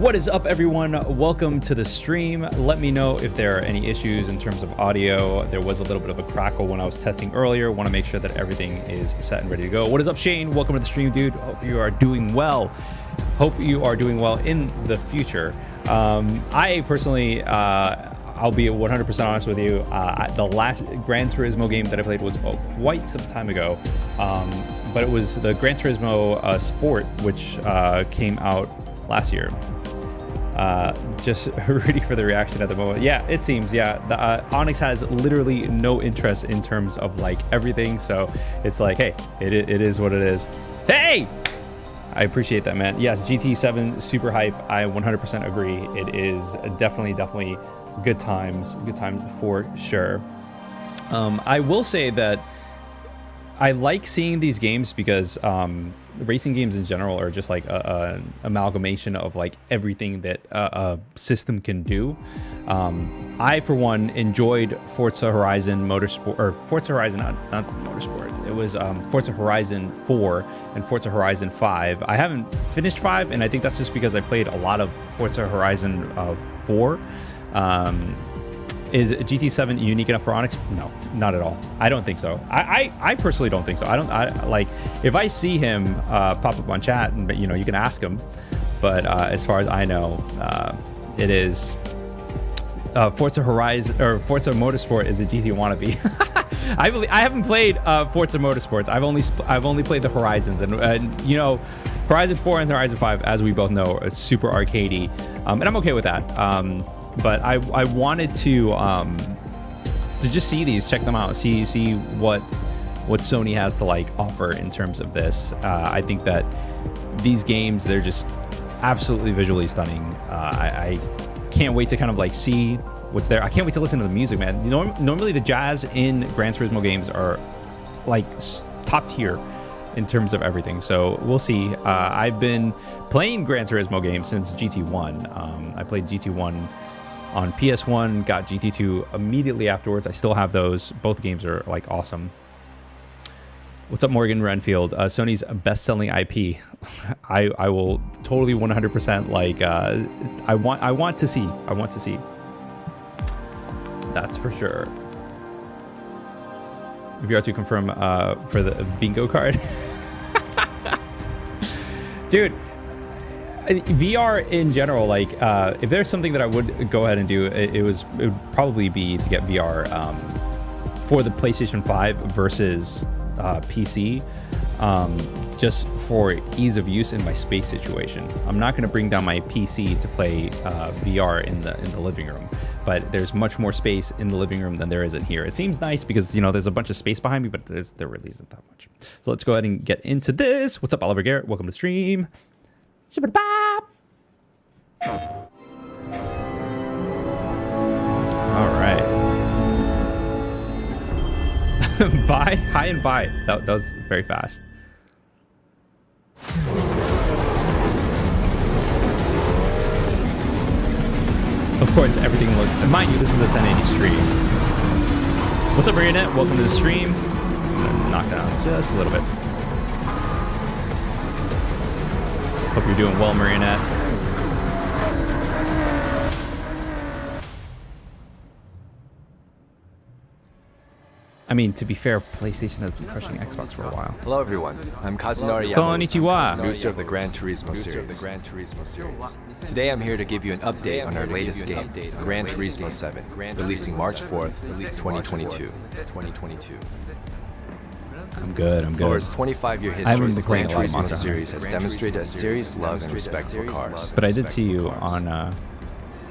What is up, everyone? Welcome to the stream. Let me know if there are any issues in terms of audio. There was a little bit of a crackle when I was testing earlier. Want to make sure that everything is set and ready to go. What is up, Shayne? Welcome to the stream, dude. Hope you are doing well. Hope you are doing well in the future. I personally, I'll be 100% honest with you. The last Gran Turismo game that I played was quite some time ago. But it was the Gran Turismo Sport, which came out last year. Just ready for the reaction at the moment. Yeah, it seems. Yeah, the Onyx has literally no interest in terms of like everything. So it's like, hey, it is what it is. Hey, I appreciate that, man. Yes, GT7 super hype. I 100% agree. It is definitely good times for sure. I will say that I like seeing these games because racing games in general are just like an amalgamation of like everything that a system can do. I, for one, enjoyed Forza Horizon Motorsport, or Forza Horizon, not Motorsport. It was Forza Horizon 4 and Forza Horizon 5. I haven't finished 5, and I think that's just because I played a lot of Forza Horizon 4. Is GT7 unique enough for Onyx? No, not at all. I don't think so. I personally don't think so. I like, if I see him pop up on chat, and you know, you can ask him. But as far as I know, it is Forza Horizon, or Forza Motorsport is a GT wannabe. I haven't played Forza Motorsports. I've only played the Horizons, and you know, Horizon 4 and Horizon 5, as we both know, are super arcadey, and I'm okay with that. But I wanted to just see these, check them out, see what Sony has to like offer in terms of this. I think that these games, they're just absolutely visually stunning. I can't wait to kind of like see what's there. I can't wait to listen to the music, man. Normally the jazz in Gran Turismo games are like top tier in terms of everything, so we'll see. I've been playing Gran Turismo games since GT1. I played GT1 on PS1, got GT2 immediately afterwards. I still have those. Both games are like awesome. What's up, Morgan Renfield? Sony's best-selling IP. I will totally 100% like. I want to see. I want to see. That's for sure. VR to confirm for the bingo card. Dude, VR in general, like if there's something that I would go ahead and do, it would probably be to get VR for the PlayStation 5 versus PC, just for ease of use in my space situation. I'm not going to bring down my PC to play VR in the living room, but there's much more space in the living room than there is in here. It seems nice because, you know, there's a bunch of space behind me, but there really isn't that much. So let's go ahead and get into this. What's up, Oliver Garrett? Welcome to the stream. All right. Bye. Hi and bye. That was very fast. Of course, everything looks... And mind you, this is a 1080 stream. What's up, Marionette? Welcome to the stream. I'm gonna knock down just a little bit. Hope you're doing well, Marionette. I mean, to be fair, PlayStation has been crushing Xbox for a while. Hello, everyone. I'm Kazunari Yamamoto, Konnichiwa. producer of the Gran Turismo series. Today, I'm here to give you an update on our latest game, Gran Turismo 7, releasing March 4th, 2022. I'm good. Over its 25-year history, the Gran Turismo series has demonstrated a serious love and respect for cars. But I did see you on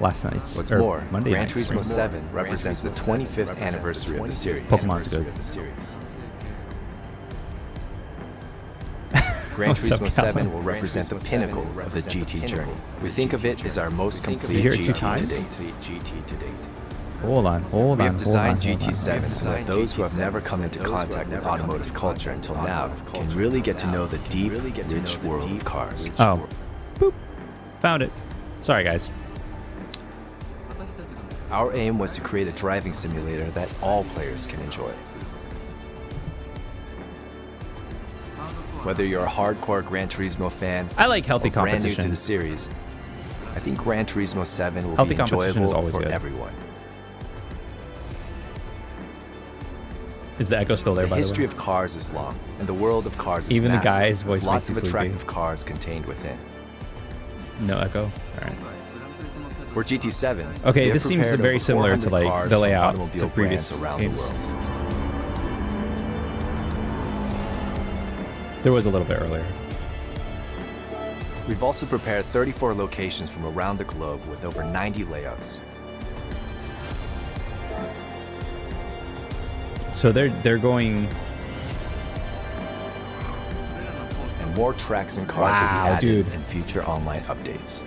last night's, What's more, Monday Gran night's Turismo stream. 7 represents the 25th anniversary of the series. Pokemon's good. Gran What's up, Turismo 7 Calvin? will represent the pinnacle of the GT journey. We think of it as our most complete hear it two GT times? to date. Hold on. We have designed GT7 so that those who have never come into contact with automotive culture until now can really get to know the deep, rich world of cars. Oh. Boop. Found it. Sorry, guys. Our aim was to create a driving simulator that all players can enjoy. Whether you're a hardcore Gran Turismo fan, I like healthy or brand new competition. to the series, I think Gran Turismo 7 will Healthy be competition is enjoyable always for good. everyone. Is the echo still there, The by the history way? of cars is long, and the world of cars is Even the massive, guy's voice with lots makes of you sleepy. attractive cars contained within. No echo? All right. For GT7, Okay, we have this seems prepared very over similar to 400 like cars the from layout automobile to previous brands around games. the world. There was a little bit earlier. We've also prepared 34 locations from around the globe with over 90 layouts. So they're going. And more tracks and cars will be Wow, added dude. in future online updates.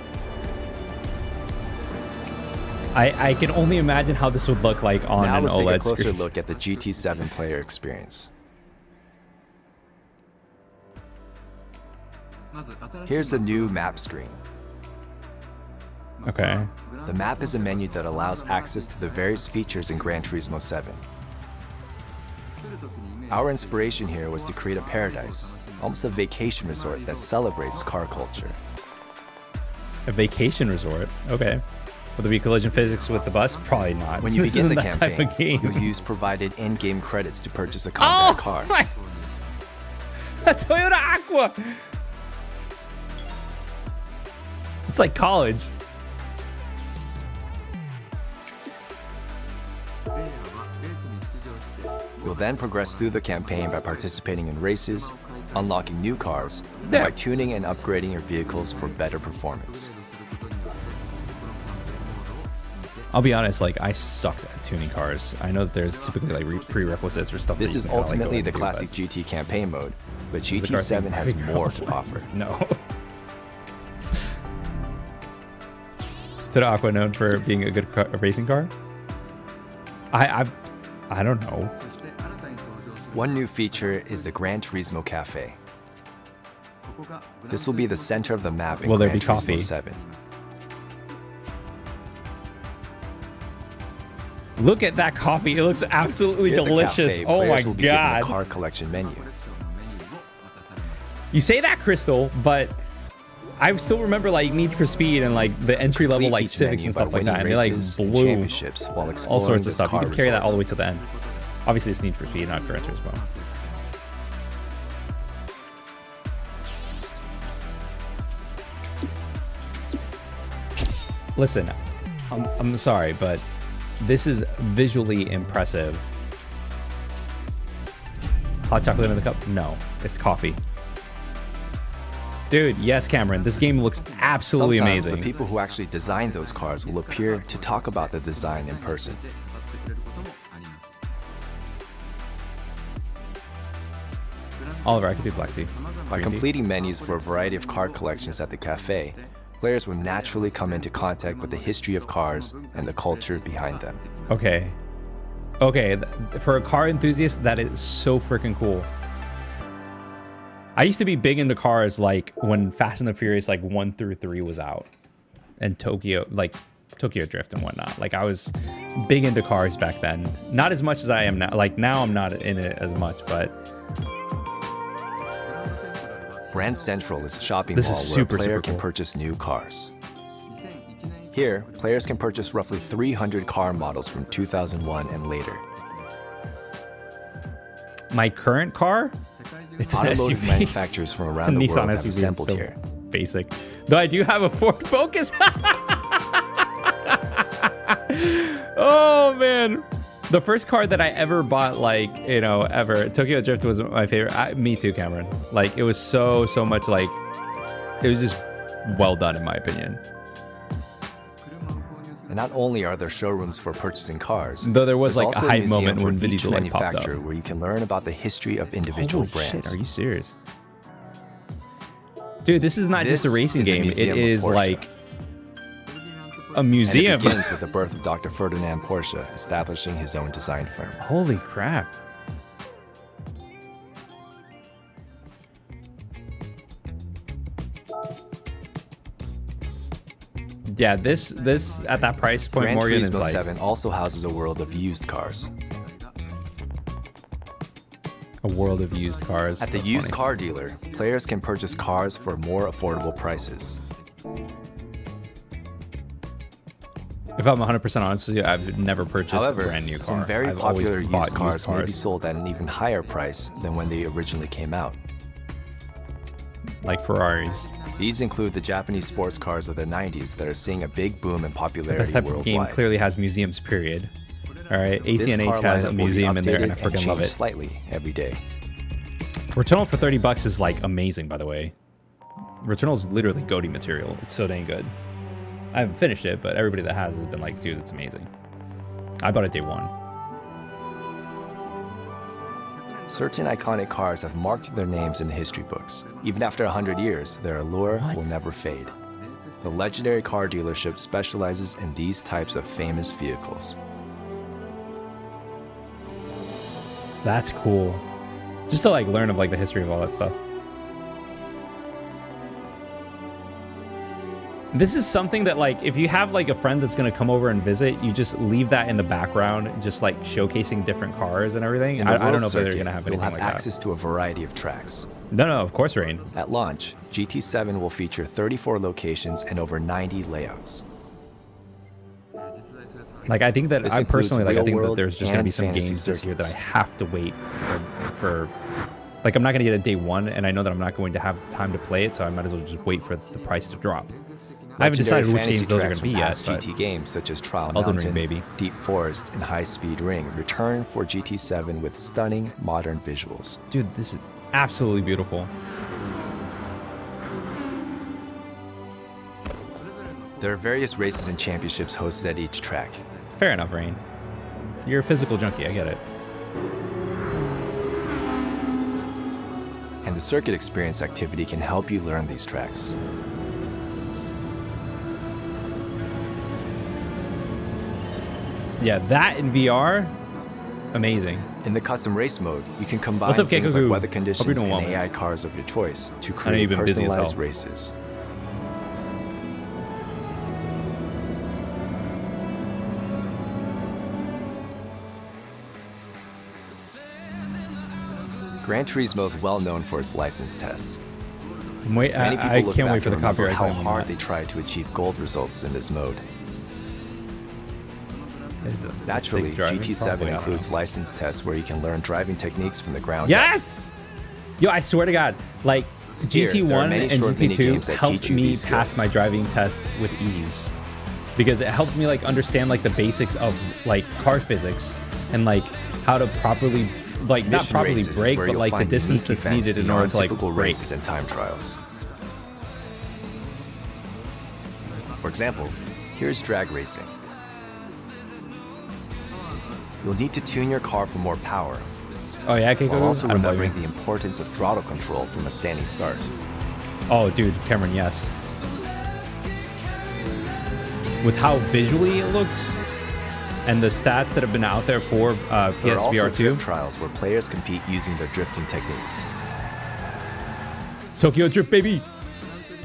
I can only imagine how this would look like on Now an let's take a OLED closer screen. look at the GT7 player experience. Here's the new map screen. Okay. The map is a menu that allows access to the various features in Gran Turismo 7. Our inspiration here was to create a paradise, almost a vacation resort that celebrates car culture. A vacation resort. Okay. Will there be collision physics with the bus? Probably not. When you This begin the isn't that type campaign, of game. you'll use provided in-game credits to purchase a combat car. My... A Toyota Aqua. It's like college. You'll then progress through the campaign by participating in races, unlocking new cars, and Yeah. by tuning and upgrading your vehicles for better performance. I'll be honest, like I sucked at tuning cars. I know that there's typically like prerequisites or stuff. This that is you can kinda, like, go ultimately ahead the and do, classic but GT campaign mode, but does the car seem GT7 has pretty more cool? to offer. No. Is Aqua known for being a good racing car? I don't know. One new feature is the Gran Turismo Cafe. This will be the center of the map in Will there Gran be Turismo coffee? 7. Look at that coffee. It looks absolutely Here at the delicious. cafe, Oh my players will be given a god. car collection menu. You say that, Crystal, but I still remember like Need for Speed and like the entry level Complete like each Civics menu and by stuff like winning that. And they like races and blew championships while all exploring sorts of this stuff. You car can carry that all the resort. way to the end. Obviously, it's Need for Speed, not Gran Turismo. Listen, I'm sorry, but this is visually impressive. Hot chocolate in the cup? No, it's coffee. Dude, yes, Cameron, this game looks absolutely Sometimes amazing. the people who actually designed those cars will appear to talk about the design in person. Oliver, I could do black tea. By Green tea? completing menus for a variety of car collections at the cafe, players will naturally come into contact with the history of cars and the culture behind them. Okay. Okay, for a car enthusiast, that is so freaking cool. I used to be big into cars like when Fast and the Furious like 1 through 3 was out. And Tokyo Drift and whatnot. Like I was big into cars back then. Not as much as I am now. Like now I'm not in it as much, but Brand Central is a shopping This mall is where super, a player super can cool. purchase new cars. Here, players can purchase roughly 300 car models from 2001 and later. my current car, it's an Automotive SUV. manufacturers from It's a around the Nissan world have SUV. It's assembled so here. basic. Though I do have a Ford Focus. Oh man. The first car that I ever bought, like, you know, ever, Tokyo Drift was my favorite. Me too, Cameron. Like, it was so much like, it was just well done in my opinion. And not only are there showrooms for purchasing cars, Though there was there's like a also hype museum moment for when Vin each Diesel like popped up. manufacturer where you can learn about the history of individual Holy brands. shit, are you serious? Dude, this is not just a This racing is a game. It museum of is Porsche. like a And museum. it begins with the birth of Dr. Ferdinand Porsche establishing his own design firm. Holy crap. Yeah, this at that price point, Gran Morgan, is Turismo like 7 also houses a world of used cars. a world of used cars. At the That's used funny. car dealer, players can purchase cars for more affordable prices. If I'm 100% honest with you, I've never purchased However, a brand new car. some very I've popular always bought used cars may be sold at an even higher price than when they originally came out. Like Ferraris. These include the Japanese sports cars of the 90s that are seeing a big boom in The popularity best type of worldwide. game clearly has museums, period. All right, ACNH has a museum in there, and I freaking love it. Slightly every day. Returnal for $30 is like amazing, by the way. Returnal is literally GOATY material. It's so dang good. I haven't finished it, but everybody that has been like, dude, it's amazing. I bought it day one. Certain iconic cars have marked their names in the history books. Even after 100 years, their allure will never fade. The legendary car dealership specializes in these types of famous vehicles. That's cool. Just to like learn of like the history of all that stuff. This is something that like if you have like a friend that's gonna come over and visit, you just leave that in the background, just like showcasing different cars and everything. I don't know if they're gonna have anything like that. You'll have access to a variety of tracks. No, of course, Rain. At launch, GT7 will feature 34 locations and over 90 layouts. Like I think that I personally like I think that there's just gonna be some games circuits. this year that I have to wait for like I'm not gonna get a day one, and I know that I'm not going to have the time to play it, so I might as well just wait for the price to drop. I haven't decided which games those are going to be yet, but GT games such as Trial Elden Mountain, Ring, baby. Deep Forest, and High Speed Ring return for GT7 with stunning modern visuals. Dude, this is absolutely beautiful. There are various races and championships hosted at each track. Fair enough, Rain. You're a physical junkie, I get it. And the circuit experience activity can help you learn these tracks. Yeah, that in VR, amazing. In the custom race mode, you can combine What's up, things Kekaku? like weather conditions and well, AI cars of your choice to you've create been busy as personalized hell. races. Gran Turismo is well known for its license tests. Many I look can't back wait for the and remember copyright how claim on hard that. they try to achieve gold results in this mode. Naturally, GT7 includes license tests where you can learn driving techniques from the ground up. Yes! Yo, I swear to God, like Here, there are GT1 many and short mini-games GT2 that helped teach you me these pass skills. my driving test with ease. Because it helped me like understand like the basics of like car physics and like how to properly like not Mission properly races is brake, where but you'll like the find distance unique that's events needed in order beyond to like typical brake. races and time trials. For example, here's drag racing. You'll need to tune your car for more power, Oh yeah, okay, while go. also I'm remembering bugging. the importance of throttle control from a standing start. Oh, dude, Cameron, yes. With how visually it looks and the stats that have been out there for There are also PSVR 2. drift trials where players compete using their drifting techniques. Tokyo Drift, baby.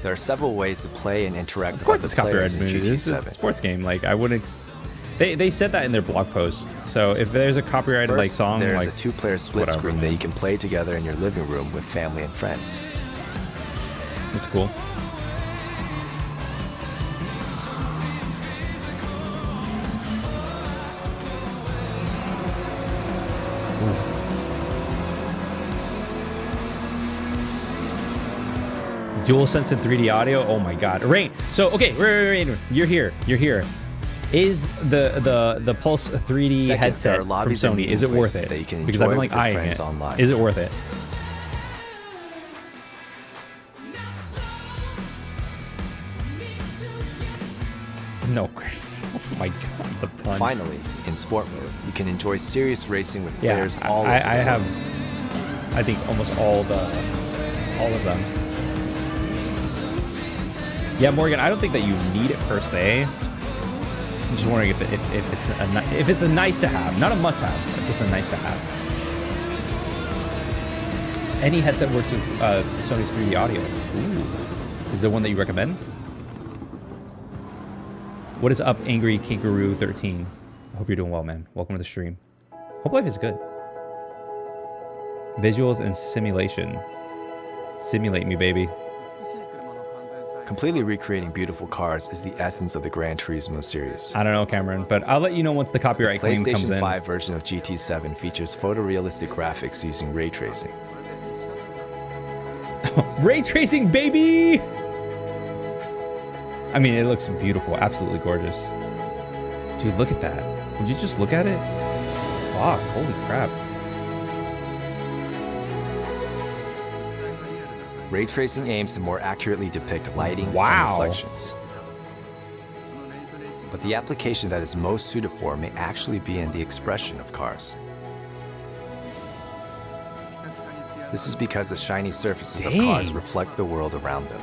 There are several ways to play and interact Of course, with it's other players copyrighted in movie. This is a GT7. sports game. Like I wouldn't. They said that in their blog post. So if there's a copyrighted First, like song, there's like a two-player split whatever, screen man. that you can play together in your living room with family and friends. it's cool. DualSense and 3D audio. Oh my God, Rain. So okay, Rain, you're here. You're here. Is the Pulse 3D Second, there headset are from lobbies and Sony? Is it meeting worth places it? that you can Because I've been enjoy like with your eyeing friends it. online. Is it worth it? No, Chris. Oh my God, the pun. Finally, in sport mode, you can enjoy serious racing with Yeah, players all over I the have, world. I think almost all of them. Yeah, Morgan, I don't think that you need it per se. I'm just wondering if it's a nice to have, not a must have, but just a nice to have. Any headset works with Sony's 3D audio. Ooh. Is there one that you recommend? What is up, Angry Kinkaroo 13? I hope you're doing well, man. Welcome to the stream. Hope life is good. Visuals and simulation. Simulate me, baby. Completely recreating beautiful cars is the essence of the Gran Turismo series. I don't know, Cameron, but I'll let you know once the copyright claim comes in. PlayStation 5 version of GT7 features photorealistic graphics using ray tracing. Ray tracing, baby! I mean, it looks beautiful, absolutely gorgeous. Dude, look at that. Would you just look at it? Fuck, holy crap. Ray tracing aims to more accurately depict lighting and reflections. But the application that is most suited for may actually be in the expression of cars. This is because the shiny surfaces of cars reflect the world around them.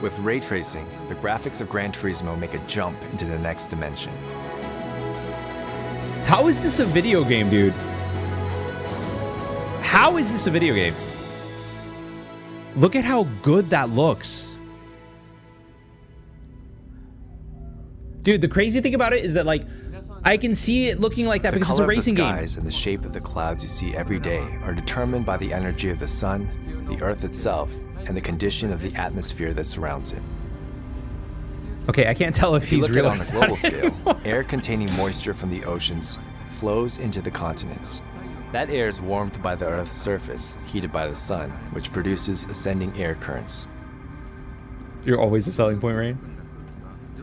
With ray tracing, the graphics of Gran Turismo make a jump into the next dimension. How is this a video game, dude? How is this a video game? Look at how good that looks. Dude, the crazy thing about it is that, like, I can see it looking like that because it's a racing game. The color of the skies and the shape of the clouds you see every day are determined by the energy of the sun, the earth itself, and the condition of the atmosphere that surrounds it. Okay, I can't tell if he's really on a global scale. Air containing moisture from the oceans flows into the continents. That air is warmed by the Earth's surface, heated by the sun, which produces ascending air currents. You're always a selling point, Rain?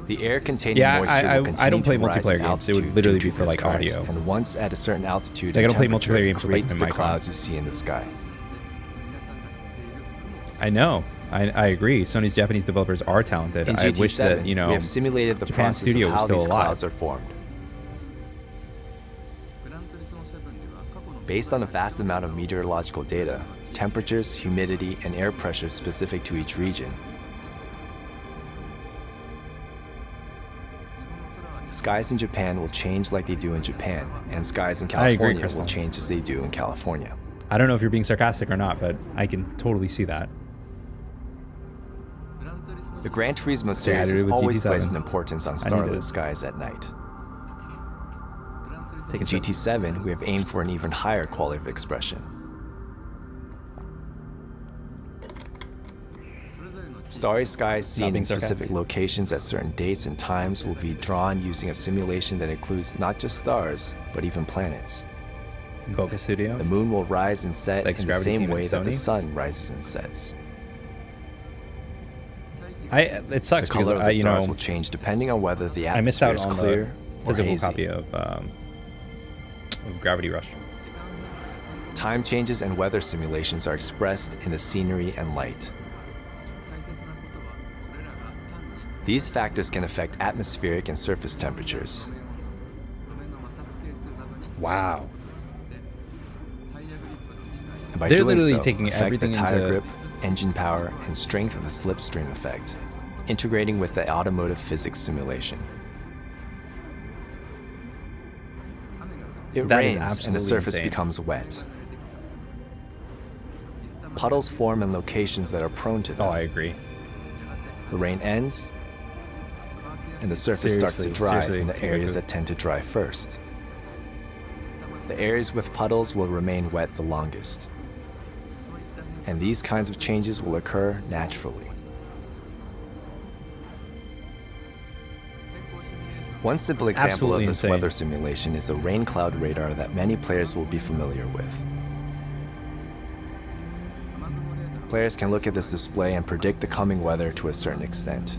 The air containing moisture will continue I don't play to rise multiplayer in games. It would literally be for like current, audio. And once at a certain altitude, I don't play temperature multiplayer games creates with the like clouds you see in the sky. I know. I agree. Sony's Japanese developers are talented. In I wish that, GT7, we have simulated the Japan's process studio of was how still these alive. clouds are formed. Based on a vast amount of meteorological data, temperatures, humidity, and air pressure specific to each region, skies in Japan will change like they do in Japan, and skies in California will change as they do in California. I don't know if you're being sarcastic or not, but I can totally see that. The Gran Turismo series has always placed an importance on starlit skies at night. In GT7, we have aimed for an even higher quality of expression. Starry skies seen in specific locations at certain dates and times will be drawn using a simulation that includes not just stars, but even planets. Bokeh Studio. The moon will rise and set in the same way that the sun rises and sets. It sucks the color because of the stars will change depending on whether the atmosphere is clear or physical hazy. Copy of Gravity Rush. Time changes and weather simulations are expressed in the scenery and light. These factors can affect atmospheric and surface temperatures. Wow. And by They're doing literally so, taking affect everything the tire into grip, engine power, and strength of the slipstream effect, integrating with the automotive physics simulation. It rains and the surface becomes wet. Puddles form in locations that are prone to them. Oh, I agree. The rain ends, and the surface starts to dry from the areas that tend to dry first. The areas with puddles will remain wet the longest. And these kinds of changes will occur naturally. One simple example of this weather simulation is the rain cloud radar that many players will be familiar with. Players can look at this display and predict the coming weather to a certain extent.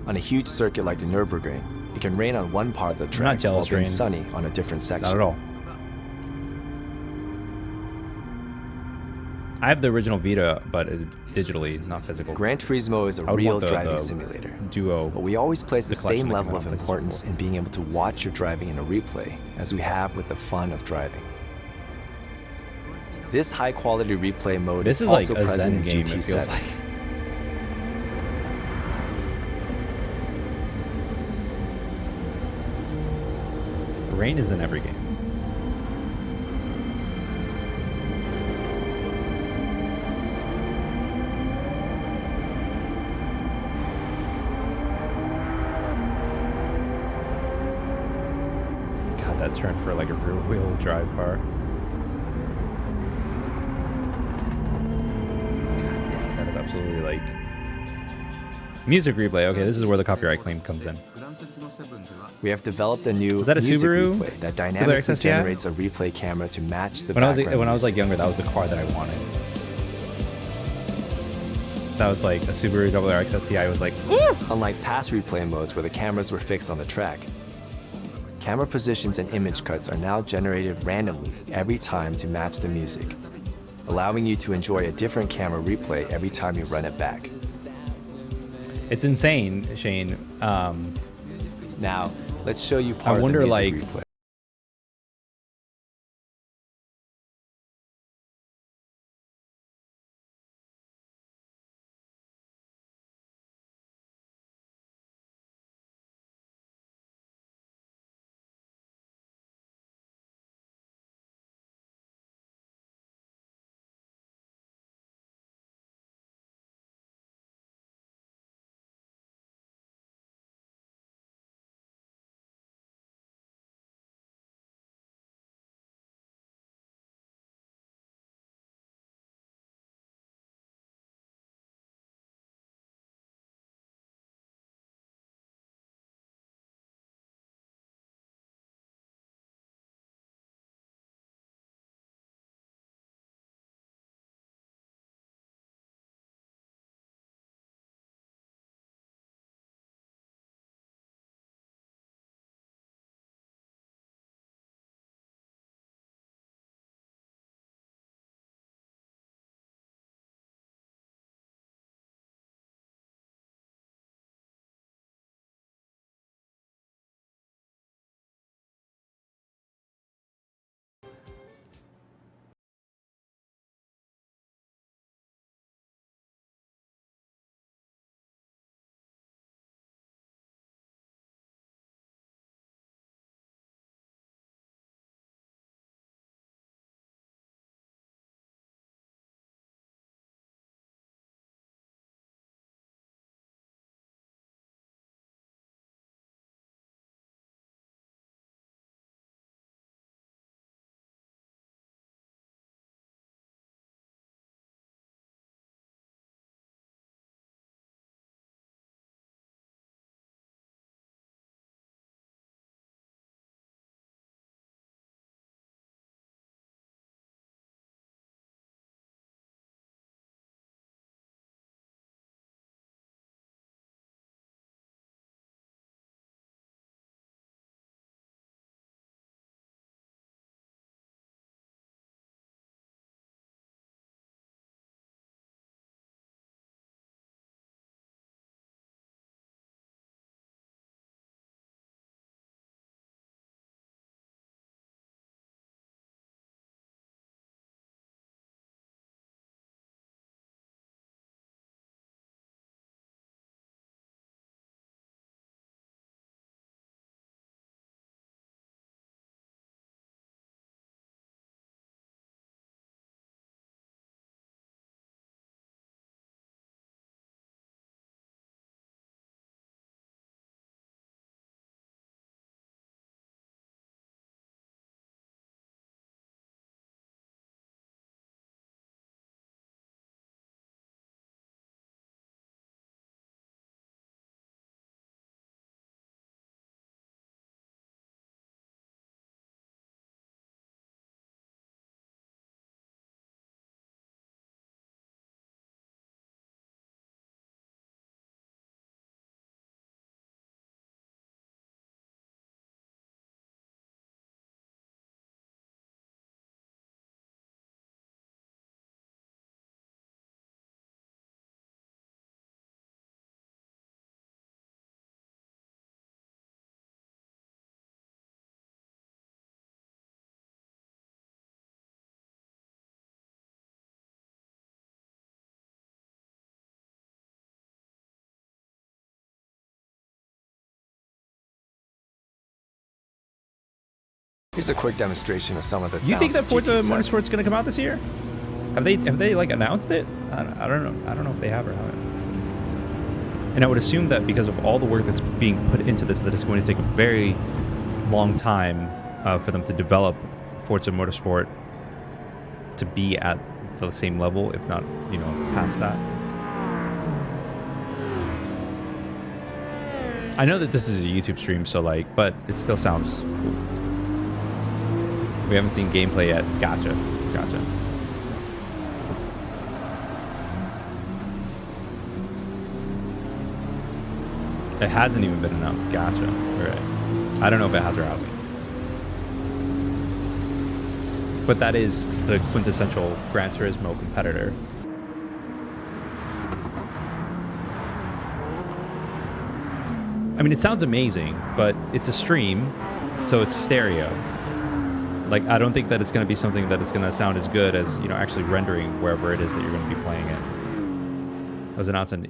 On a huge circuit like the Nürburgring, it can rain on one part of the track while being sunny on a different section. Not at all. I have the original Vita, but digitally, not physical. Gran Turismo is a real driving simulator. Duo. But we always place the same level of importance in being able to watch your driving in a replay as we have with the fun of driving. This high-quality replay mode is also like a present Zen in game, it feels GT7. like. Rain is in every game. God, that turn for like a rear-wheel drive car. absolutely like music replay. Okay, this is where the copyright claim comes in. We have developed a new Is that a music Subaru? replay that dynamically XSTI? generates a replay camera to match the When I background was like music. younger, that was the car that I wanted. That was like a Subaru WRX STI. Was like, ooh! Unlike past replay modes where the cameras were fixed on the track, camera positions and image cuts are now generated randomly every time to match the music, allowing you to enjoy a different camera replay every time you run it back. It's insane, Shayne. Now, let's show you part wonder, of the music like, replay. Here's a quick demonstration of some of the sounds. You think that of Forza GT7. Motorsport's going to come out this year? Have they like announced it? I don't know. I don't know if they have or haven't. And I would assume that because of all the work that's being put into this, that it's going to take a very long time for them to develop Forza Motorsport to be at the same level, if not, you know, past that. I know that this is a YouTube stream, so like, but it still sounds cool. We haven't seen gameplay yet. Gotcha. Gotcha. It hasn't even been announced. Gotcha. All right. I don't know if it has or hasn't. But that is the quintessential Gran Turismo competitor. I mean, it sounds amazing, but it's a stream, so it's stereo. Like, I don't think that it's going to be something that is going to sound as good as, you know, actually rendering wherever it is that you're going to be playing it. It was announced in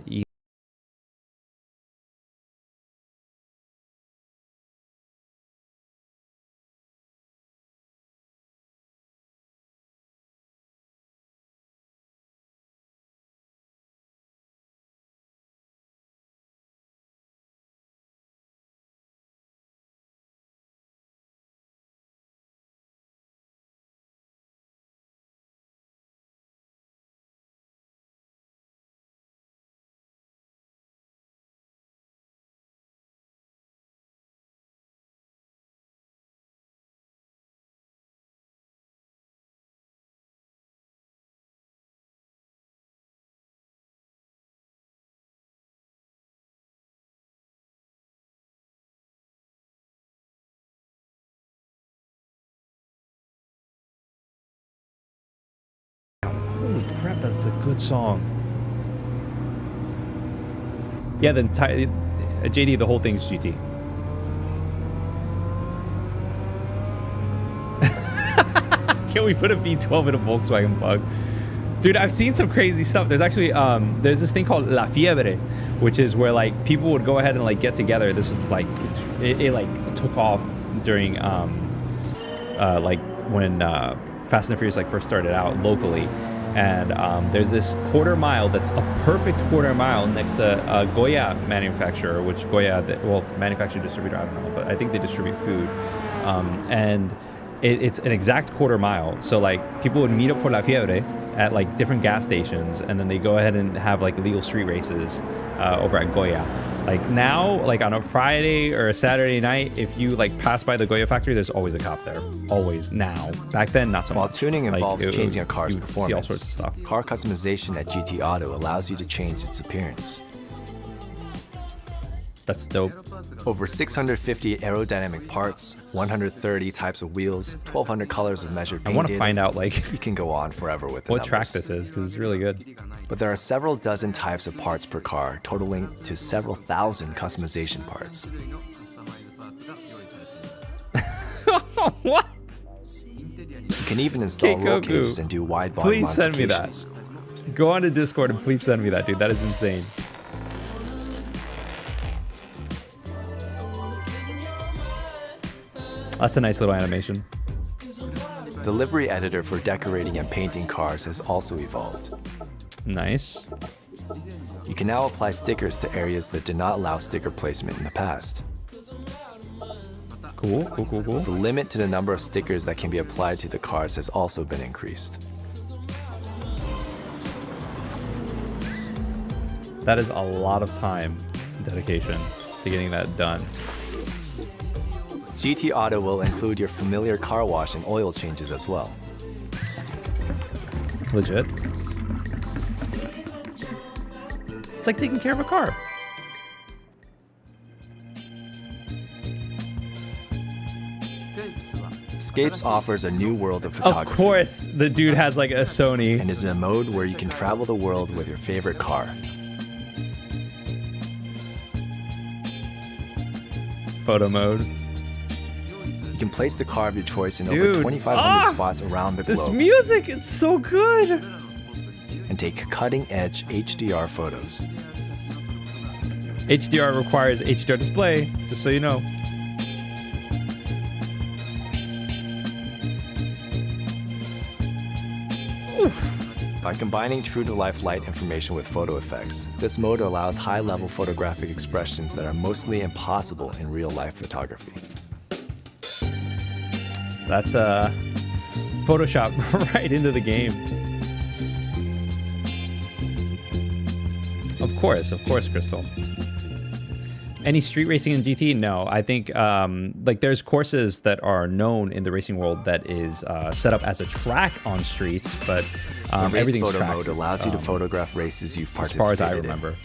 Holy crap, that's a good song. Yeah, then JD, the whole thing's GT. Can we put a V12 in a Volkswagen Bug? Dude, I've seen some crazy stuff. There's actually, there's this thing called La Fiebre, which is where like people would go ahead and like get together. This was like, it like took off during, like when Fast and the Furious like first started out locally. And there's this quarter mile that's a perfect quarter mile next to Goya manufacturer, which Goya, well, manufacturer distributor, I don't know, but I think they distribute food. And it's an exact quarter mile. So like people would meet up for La Fiebre at like different gas stations, and then they go ahead and have like illegal street races over at Goya. Like now, like on a Friday or a Saturday night, if you like pass by the Goya factory, there's always a cop there. Always. Now. Back then, not so much. While tuning involves like, changing a car's performance, see all sorts of stuff. Car customization at GT Auto allows you to change its appearance. That's dope. Over 650 aerodynamic parts, 130 types of wheels, 1,200 colors of measured paint. I want to find out like you can go on forever with the what numbers. track this is, because it's really good. But there are several dozen types of parts per car, totaling to several thousand customization parts. What? You can even install roll cages and do wide body Please send me that. Go on to Discord and please send me that, dude. That is insane. That's a nice little animation. The livery editor for decorating and painting cars has also evolved. Nice. You can now apply stickers to areas that did not allow sticker placement in the past. Cool, cool, cool, cool. The limit to the number of stickers that can be applied to the cars has also been increased. That is a lot of time and dedication to getting that done. GT Auto will include your familiar car wash and oil changes as well. Legit. It's like taking care of a car. Scapes offers a new world of photography. Of course, the dude has like a Sony. And is in a mode where you can travel the world with your favorite car. Photo mode. You can place the car of your choice in Dude. over 2,500 spots around the This globe music is so good. and take cutting-edge HDR photos. HDR requires HDR display, just so you know. Oof. By combining true-to-life light information with photo effects, this mode allows high-level photographic expressions that are mostly impossible in real-life photography. That's Photoshop right into the game. Of course, Crystal. Any street racing in GT? No, I think like there's courses that are known in the racing world that is set up as a track on streets, but everything's photo tracks, mode allows you to photograph races you've as participated far as I remember. in.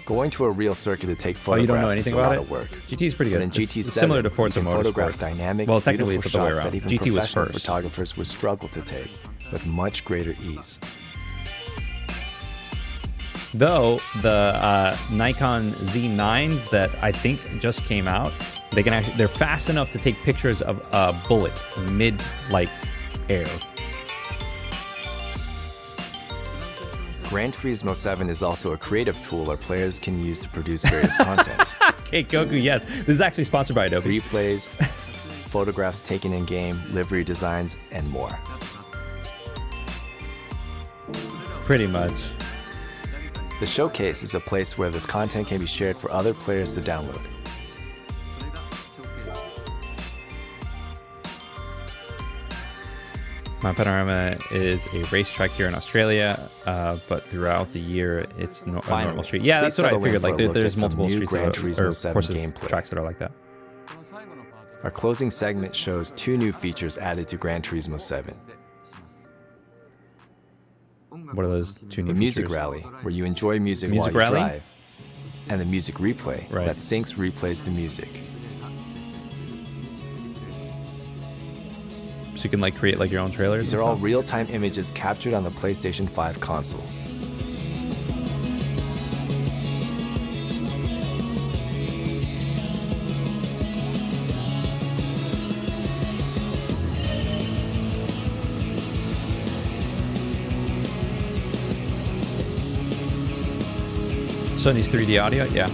Going to a real circuit to take Oh, you don't know photographs anything is a about lot it? of work. GT is pretty good. But in GT7, it's similar to Forza you can photograph Motorsport. dynamic, Well, technically it's beautiful the other way shots around. that even GT was professional first. photographers would struggle to take with much greater ease. Though the Nikon Z9s that I think just came out, they're fast enough to take pictures of a bullet mid like air. Gran Turismo 7 is also a creative tool our players can use to produce various content. Okay, Goku, yes. This is actually sponsored by Adobe. Replays, photographs taken in-game, livery designs, and more. Pretty much. The showcase is a place where this content can be shared for other players to download. Mount Panorama is a racetrack here in Australia, but throughout the year it's a normal street. Yeah, that's what I figured. Like there's multiple streets Gran or Turismo 7 courses, gameplay. tracks that are like that. Our closing segment shows 2 new features added to Gran Turismo 7. What are those two new The music features? rally, where you enjoy music while Music you rally? drive, and the music replay Right. that syncs replays to music. So you can like create like your own trailers. These and are all stuff? real-time images captured on the PlayStation 5 console. Sony's 3D audio, yeah.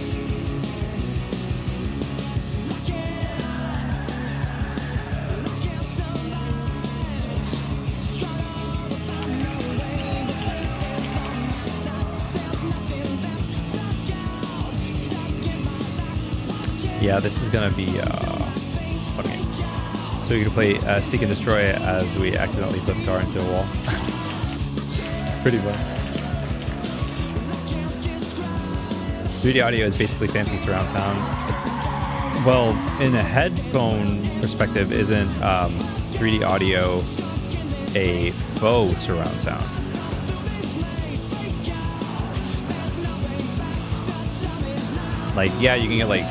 Yeah, this is gonna be fun game. So you can play Seek and Destroy as we accidentally flip the car into a wall. Pretty much. 3D audio is basically fancy surround sound. Well, in a headphone perspective, isn't 3D audio a faux surround sound? Like, yeah, you can get like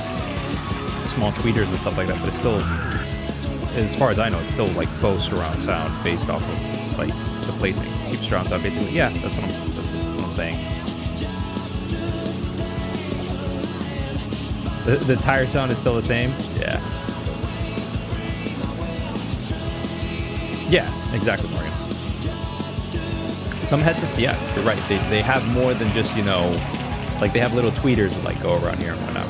small tweeters and stuff like that, but it's still, as far as I know, it's still like faux surround sound based off of like the placing. Cheap surround sound, basically. Yeah, that's what I'm saying. The tire sound is still the same? Yeah. Yeah, exactly, Morgan. Some headsets, yeah, you're right. They have more than just, you know, like they have little tweeters that like go around here and whatnot.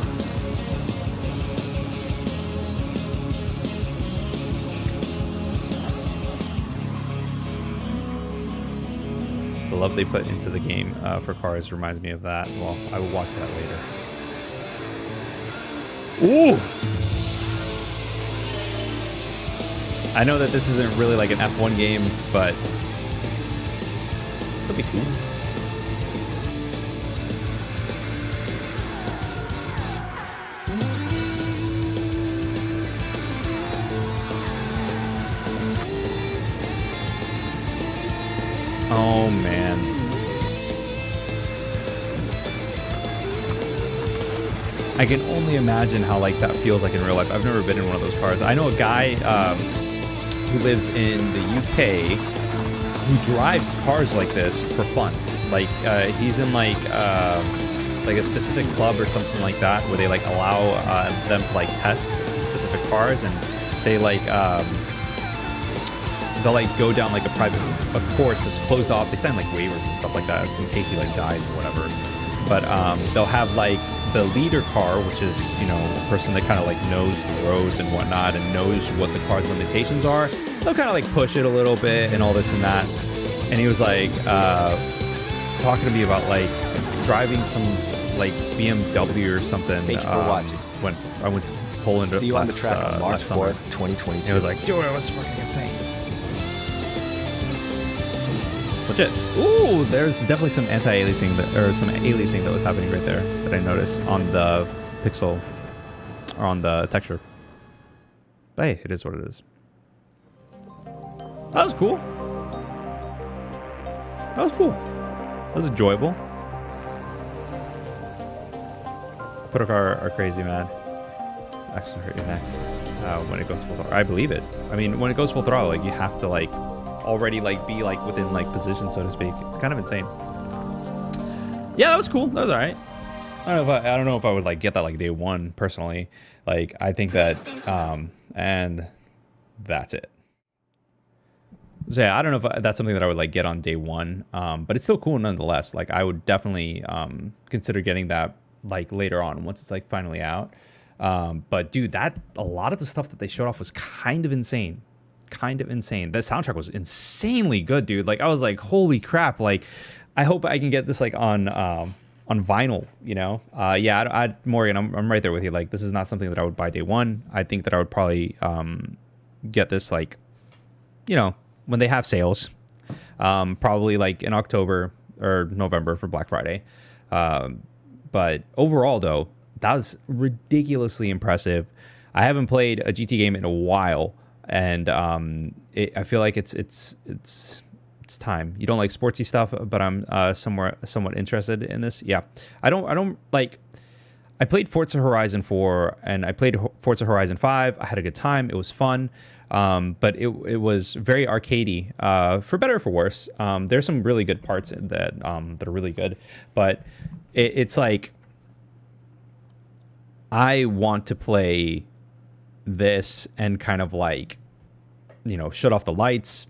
The love they put into the game for cars reminds me of that. Well, I will watch that later. Ooh! I know that this isn't really like an F1 game, but it'll be cool. Oh man. I can only imagine how like that feels like in real life. I've never been in one of those cars. I know a guy who lives in the UK who drives cars like this for fun. Like he's in like a specific club or something like that where they like allow them to like test specific cars, and they like they'll like go down like a course that's closed off. They sign like waivers and stuff like that in case he like dies or whatever. But they'll have like the leader car, which is, you know, a person that kind of like knows the roads and whatnot and knows what the car's limitations are. They'll kind of like push it a little bit and all this and that. And he was like talking to me about like driving some like BMW or something. Thank you for watching. When I went to Poland. See you on the track on March 4th, 2022. And it was like, dude, it was fucking insane. Legit. Ooh, there's definitely some anti-aliasing or some aliasing that was happening right there that I noticed on the pixel or on the texture. But hey, it is what it is. That was cool. That was cool. That was enjoyable. Put a car are crazy, man. Actually hurt your neck when it goes full throttle. I believe it. I mean, when it goes full throttle, like you have to like already like be like within like position, so to speak. It's kind of insane. Yeah, that was cool. That was all right. I don't know if I would like get that like day one personally. Like I think that and that's it. So yeah, I don't know if that's something that I would like get on day one, but it's still cool nonetheless. Like I would definitely consider getting that like later on once it's like finally out. But dude, a lot of the stuff that they showed off was kind of insane. The soundtrack was insanely good, dude. Like I was like, holy crap. Like I hope I can get this like on vinyl, you know? Yeah, Morgan, I'm right there with you. Like this is not something that I would buy day one. I think that I would probably get this like, you know, when they have sales, probably like in October or November for Black Friday. But overall though, that was ridiculously impressive. I haven't played a GT game in a while, and I feel like it's time. You don't like sportsy stuff, but I'm somewhat interested in this. Yeah, I don't like. I played Forza Horizon 4 and I played Forza Horizon 5. I had a good time. It was fun, but it was very arcadey, for better or for worse. There's some really good parts that are really good, but it's like I want to play this and kind of like, you know, shut off the lights,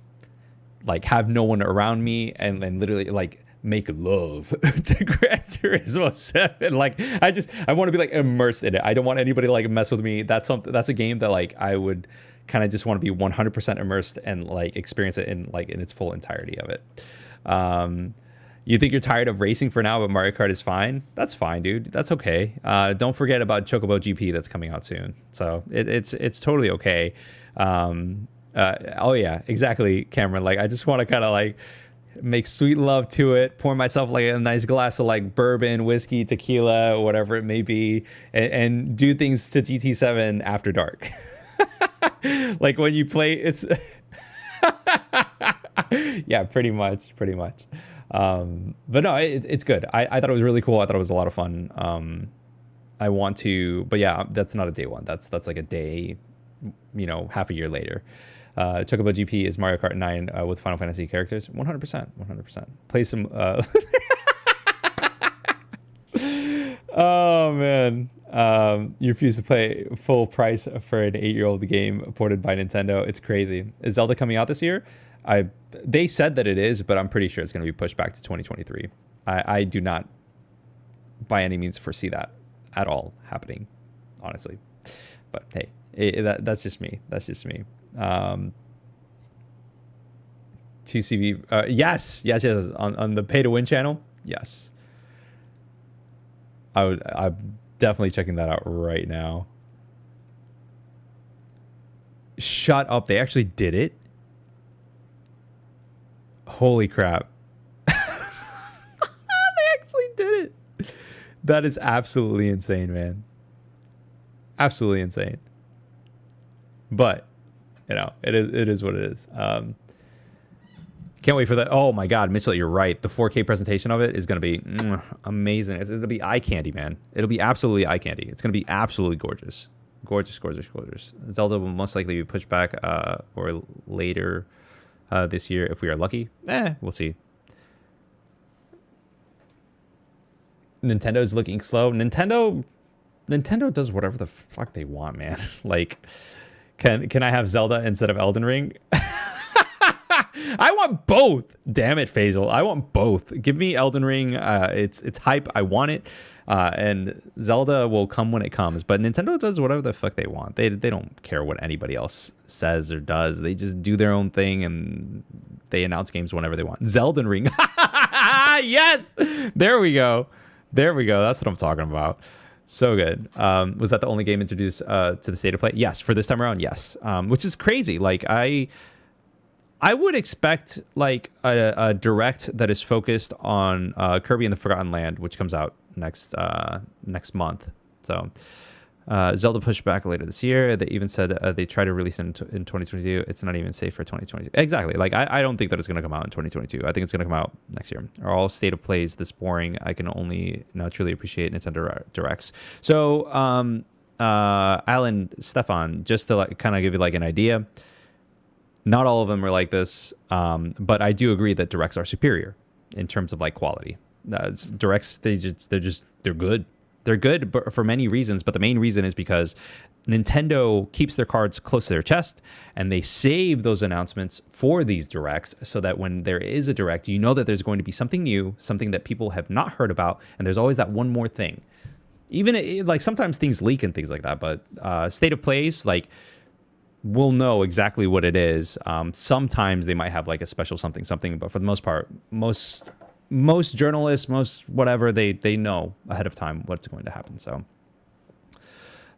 like have no one around me, and literally like make love to Gran Turismo 7. Like I want to be like immersed in it. I don't want anybody to like mess with me. That's a game that like I would kind of just want to be 100% immersed and like experience it in its full entirety of it. You think you're tired of racing for now, but Mario Kart is fine? That's fine, dude. That's okay. Don't forget about Chocobo GP that's coming out soon. So it's totally okay. Oh yeah, exactly, Cameron. Like I just want to kind of like make sweet love to it, pour myself like a nice glass of like bourbon, whiskey, tequila, whatever it may be, and do things to GT7 after dark. Like when you play, it's yeah, pretty much. But no, it's good. I thought it was really cool. I thought it was a lot of fun. I want to, but yeah, that's not a day one. That's like a day, you know, half a year later. Chocobo GP is Mario Kart 9 with Final Fantasy characters. 100%. Play some. Oh man, you refuse to pay full price for an 8-year-old game ported by Nintendo. It's crazy. Is Zelda coming out this year? They said that it is, but I'm pretty sure it's going to be pushed back to 2023. I do not by any means foresee that at all happening, honestly. But hey, that's just me. 2CV, yes, on the pay to win channel, yes. I'm definitely checking that out right now. Shut up! They actually did it. Holy crap! They actually did it. That is absolutely insane, man. Absolutely insane. But you know, it is what it is. Can't wait for that. Oh my God, Mitchell, you're right. The 4K presentation of it is going to be amazing. It'll be eye candy, man. It'll be absolutely eye candy. It's going to be absolutely gorgeous. Gorgeous. Zelda will most likely be pushed back or later this year if we are lucky. We'll see. Nintendo's looking slow. Nintendo does whatever the fuck they want, man. Like, can I have Zelda instead of Elden Ring? I want both. Damn it, Faisal. I want both. Give me Elden Ring. It's hype. I want it. And Zelda will come when it comes. But Nintendo does whatever the fuck they want. They don't care what anybody else says or does. They just do their own thing and they announce games whenever they want. Zelden Ring. Yes. There we go. That's what I'm talking about. So good. Was that the only game introduced to the State of Play? Yes. For this time around, yes. Which is crazy. Like I would expect like a direct that is focused on Kirby and the Forgotten Land, which comes out next month. So Zelda pushed back later this year. They even said they try to release it in 2022. It's not even safe for 2022. Exactly. Like, I don't think that it's going to come out in 2022. I think it's going to come out next year. Are all state of plays this boring? I can only now truly appreciate Nintendo Directs. So, Alan, Stefan, just to like kind of give you like an idea, not all of them are like this, but I do agree that Directs are superior in terms of like quality. Directs, they're good. They're good for many reasons, but the main reason is because Nintendo keeps their cards close to their chest, and they save those announcements for these Directs so that when there is a Direct, you know that there's going to be something new, something that people have not heard about, and there's always that one more thing. Even like sometimes things leak and things like that, but state of plays, like, we'll know exactly what it is. Sometimes they might have like a special something, but for the most part, most journalists, most whatever, they know ahead of time what's going to happen. So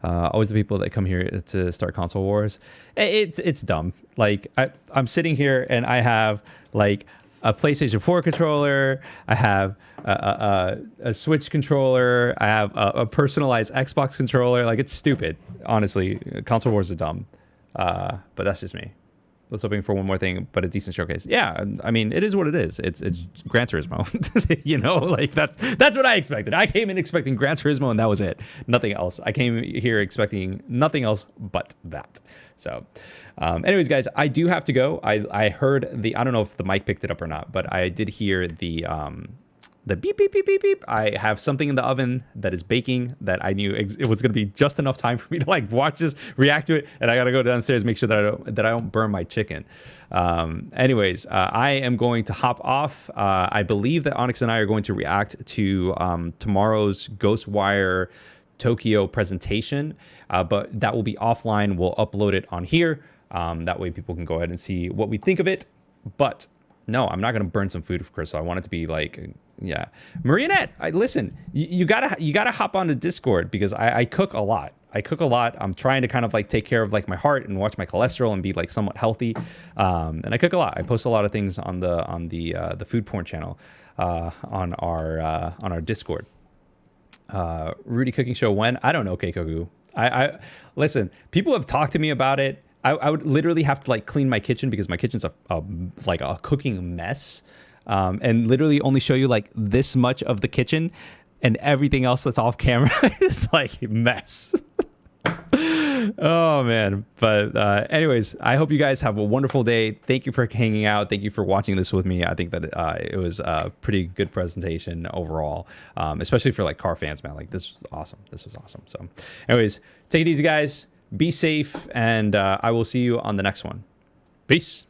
always the people that come here to start console wars. It's dumb. Like I'm sitting here and I have like a PlayStation 4 controller. I have a Switch controller. I have a personalized Xbox controller. Like, it's stupid. Honestly, console wars are dumb. But that's just me. I was hoping for one more thing, but a decent showcase. Yeah, I mean, it is what it is. It's Gran Turismo. You know, like that's what I expected. I came in expecting Gran Turismo, and that was it. Nothing else. I came here expecting nothing else but that. So, anyways, guys, I do have to go. I heard I don't know if the mic picked it up or not, but I did hear the beep, beep, beep, beep, beep. I have something in the oven that is baking that I knew it was going to be just enough time for me to like watch this, react to it, and I got to go downstairs, make sure that I don't burn my chicken. Anyways, I am going to hop off. I believe that Onyx and I are going to react to tomorrow's Ghostwire Tokyo presentation, but that will be offline. We'll upload it on here. That way people can go ahead and see what we think of it. But no, I'm not going to burn some food, of course. So I want it to be like, yeah. Marionette, listen, you gotta hop on the Discord because I cook a lot. I'm trying to kind of like take care of like my heart and watch my cholesterol and be like somewhat healthy. And I cook a lot. I post a lot of things on the food porn channel on our Discord. Rudy Cooking Show when? I don't know, Keikoku. I listen, people have talked to me about it. I would literally have to like clean my kitchen because my kitchen's like a cooking mess, and literally only show you like this much of the kitchen, and everything else that's off camera is like a mess. Oh man. But anyways, I hope you guys have a wonderful day. Thank you for hanging out. Thank you for watching this with me. I think that it was a pretty good presentation overall, especially for like car fans, man. Like, this was awesome. So anyways, take it easy, guys. Be safe, and I will see you on the next one. Peace.